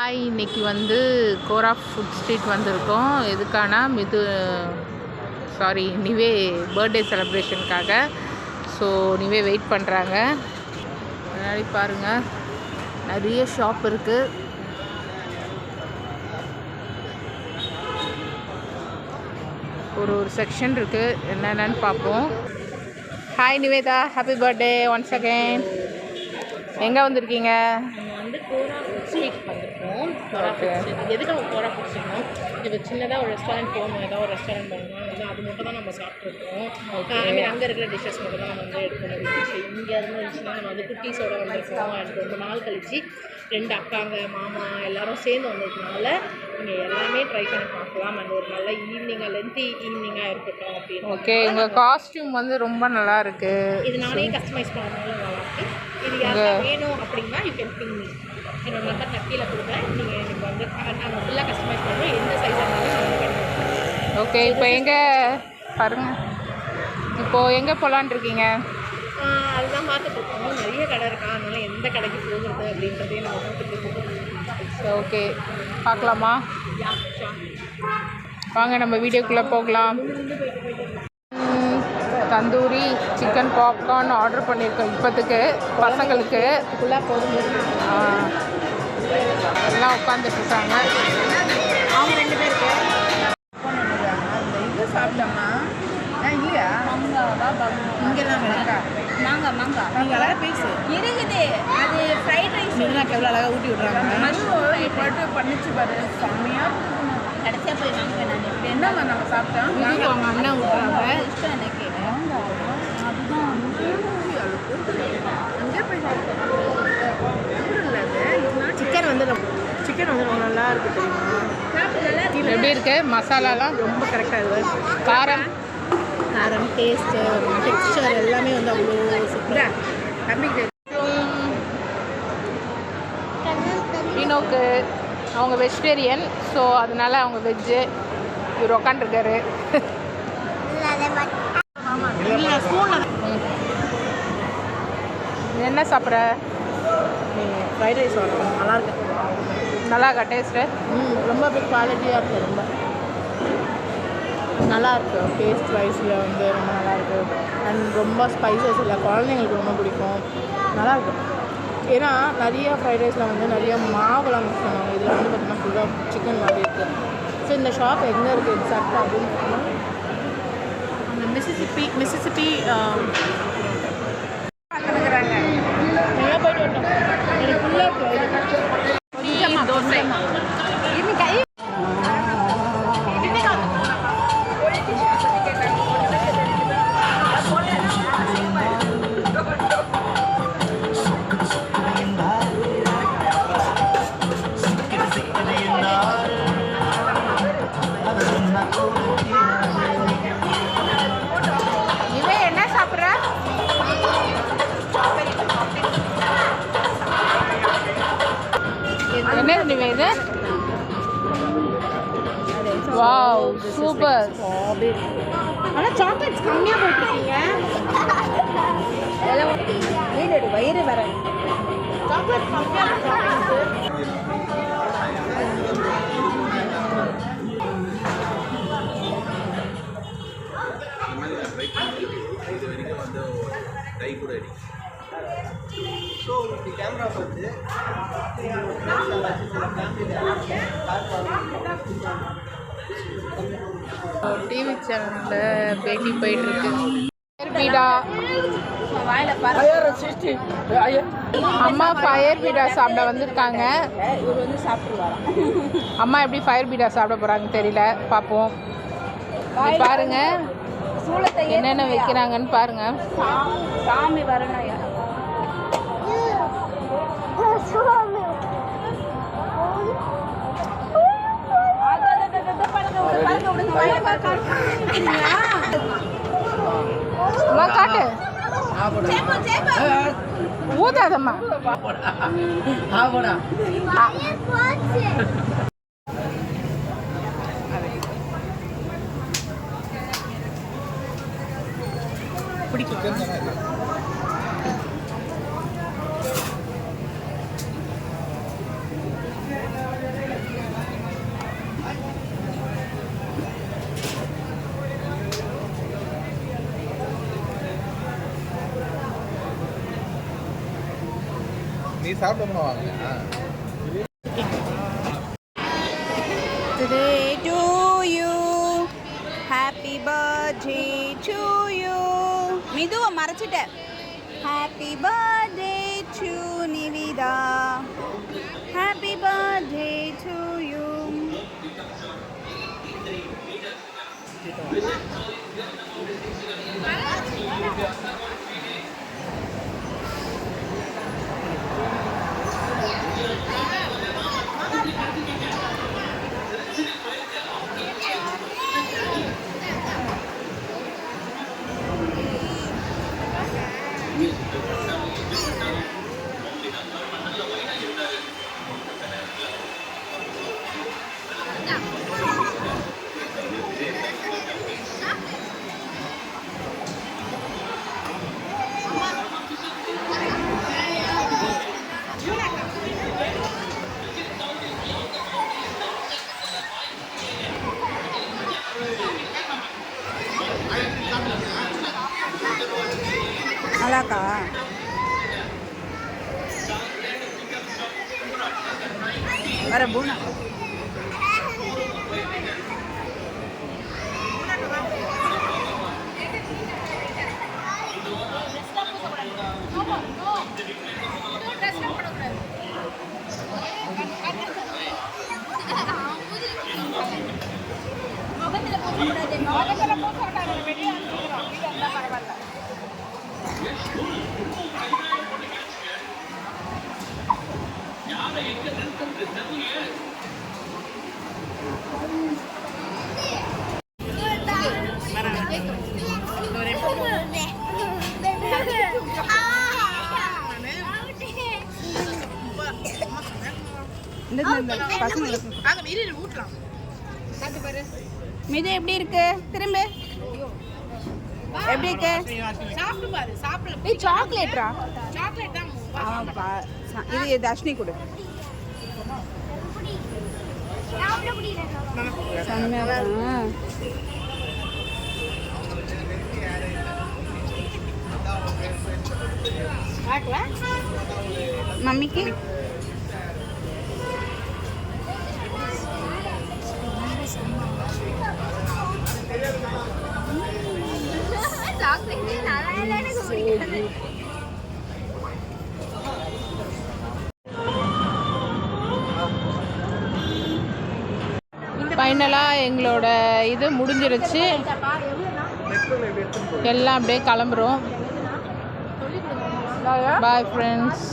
இன்னைக்கு வந்து கோரா food street வந்திருக்கோம். எதுக்கானா நிவே பர்த்டே செலிப்ரேஷனுக்காக. ஸோ நிவே வெயிட் பண்ணுறாங்க. முன்னாடி பாருங்கள், நிறைய ஷாப் இருக்குது. ஒரு செக்ஷன் இருக்குது, என்னென்னு பார்ப்போம். Hi Nivetha, happy birthday once again. எங்கே வந்திருக்கீங்க? வந்து கோரா ஃபுட் ஸ்ட்ரீட் வந்திருக்கோம். கோரா ஃபுட் ஸ்ட்ரீட் எதுக்கு கோரா ஃபுட் ஸ்ட்ரீட்னா, இப்போ சின்னதாக ஒரு ரெஸ்டாரண்ட் போகணும், ஏதாவது ஒரு ரெஸ்டாரண்ட் போகணும்னா வந்து அது மட்டும் தான் நம்ம சாப்பிட்ருக்கோம். அங்கே இருக்கிற டிஷ்ஷஸ் மட்டும் தான் நம்ம வந்து எடுக்கணும். இங்கே இருந்துச்சுன்னா நம்ம வந்து குட்டீஸோட வந்திருக்கோம். எனக்கு ரொம்ப நாள் கழிச்சு 2 அக்காங்க மாமா எல்லோரும் சேர்ந்து வந்ததுனால நீங்கள் எல்லாமே ட்ரை பண்ணி பார்க்கலாம். அண்ட் ஒரு நல்ல ஈவினிங்காக லென்த்தி ஈவினிங்காக இருக்கட்டும் அப்படின்னு. ஓகே, உங்கள் காஸ்டியூம் வந்து ரொம்ப நல்லா இருக்குது. இது நானே கஸ்டமைஸ் பண்ணாலும் நல்லாயிருக்கு. இது யாராவது வேணும் அப்படின்னா யூ கேன் பிங் மீ. என்னோட நம்பர் நான் கீழே கொடுக்குறேன். நீங்கள் எனக்கு வந்து நாங்கள் ஃபுல்லாக கஸ்டமைஸ் பண்ணுறோம். எந்த சைஸாக இருந்தாலும். ஓகே, இப்போ எங்கே பாருங்க, இப்போது எங்கே போகலான் இருக்கீங்க? அதுதான் பார்த்துட்ருக்கோம். நிறைய கடை இருக்கா, அதனால எந்த கடைக்கு போகிறது அப்படின்றதே நம்ம பார்த்துட்ருக்கோம். ஓகே, பார்க்கலாமா? வாங்க நம்ம வீடியோக்குள்ளே போகலாம். தந்தூரி சிக்கன் பாப்கார்ன் ஆர்டர் பண்ணியிருக்கோம் இப்போத்துக்கு பசங்களுக்கு. ஃபுல்லாக போதும் எல்லாம் உட்காந்துட்ருக்காங்க. அவங்க 2 பேருக்கு இது சாப்பிட்டோம்னா இல்லையா? இங்கெல்லாம் மாங்காய் நீங்கள் அழகாக பேசு இருக்குது. அது ஃப்ரைட் ரைஸ் எவ்வளோ அழகாக ஊட்டி விட்றாங்க. பட்டு பண்ணிச்சு பாரு, செம்மையாக கடைசியாக போய் வாங்குவேன் நான். எப்படி என்னம்மா நம்ம சாப்பிட்டோம்? அவங்க அண்ணன் விட்றாங்க. இஷ்டம் எனக்கு சிக்கன் வந்து ரொம்ப நல்லா இருக்கு. எப்படி இருக்கு? மசாலாலாம் ரொம்ப கரெக்டாக இருக்குது. காரம் டேஸ்ட்டு டெக்ஸ்சர் எல்லாமே வந்து அவ்வளோ சூப்பராக. மீனோக்கு அவங்க வெஜிடேரியன், ஸோ அதனால் அவங்க வெஜ்ஜு. இவர் உக்காண்டிருக்காரு. என்ன சாப்பிட்ற? ஃப்ரைட் ரைஸ் வாங்கணும். நல்லாயிருக்கு. நல்லா இருக்கா டேஸ்ட்டு? ரொம்ப குவாலிட்டியாக இருக்குது. ரொம்ப நல்லாயிருக்கு. டேஸ்ட் வைஸில் வந்து ரொம்ப நல்லாயிருக்கு. அண்ட் ரொம்ப ஸ்பைசஸ் இல்லை, குழந்தைங்களுக்கு ரொம்ப பிடிக்கும். நல்லாயிருக்கு. ஏன்னா நிறைய ஃப்ரைட் ரைஸில் வந்து நிறைய மாவுலாம் மிக்ஸ் பண்ணுவாங்க. இதில் வந்து பார்த்திங்கன்னா ஃபுல்லாக சிக்கன் மாதிரி இருக்குது. ஸோ இந்த ஷாப் எங்கே இருக்குது எக்ஸாக்டாக அப்படின்னு பார்த்தீங்கன்னா அந்த மிசிசிப்பி நல்லா போயிட்டு வரட்டும். எனக்கு ஃபுல்லாக தோசை என்ன இது? Wow, super. ஆனால் சாக்லேட்ஸ் கம்மியாக போட்டுருக்கீங்க. வீடு வயிறு வர சாக்லேட் கம்மியாக. ஸோ இந்த கேமரா வந்து டிவி சேனலில் பேட்டி போயிட்டுருக்கு. அம்மா ஃபயர் பீடா சாப்பிட வந்திருக்காங்க. இவர் வந்து சாப்பிடுவாரா? அம்மா எப்படி ஃபயர் பீடா சாப்பிட போகிறாங்க தெரியல, பார்ப்போம். பாருங்க என்னென்ன வைக்கிறாங்கன்னு பாருங்க. சாமி வரணும். அம்மா காட்டு, ஊதாதம்மா. பிடிக்கும். சாப்பிட்டோம்னா வாங்க. Today to you, happy birthday to you. மிதுவை மறைச்சிட்டேன். Happy birthday to Nivida. Happy birthday to you. நல்லாக்கா? வர பூனா மிது எப்படி இருக்கு? திரும்ப எப்படி இருக்கு? சாப்பிட்டு பாரு, சாப்பிடல. ஏய் சாக்லேட்ரா? சாக்லேட் தான். ஆமாப்பா. இது தர்ஷினி கொடு. செம்மையா இருக்கு. மம்மிக்கு ஃபைனலாக எங்களோட இது முடிஞ்சிருச்சு. எல்லாம் அப்படியே கிளம்புறோம். Bye friends.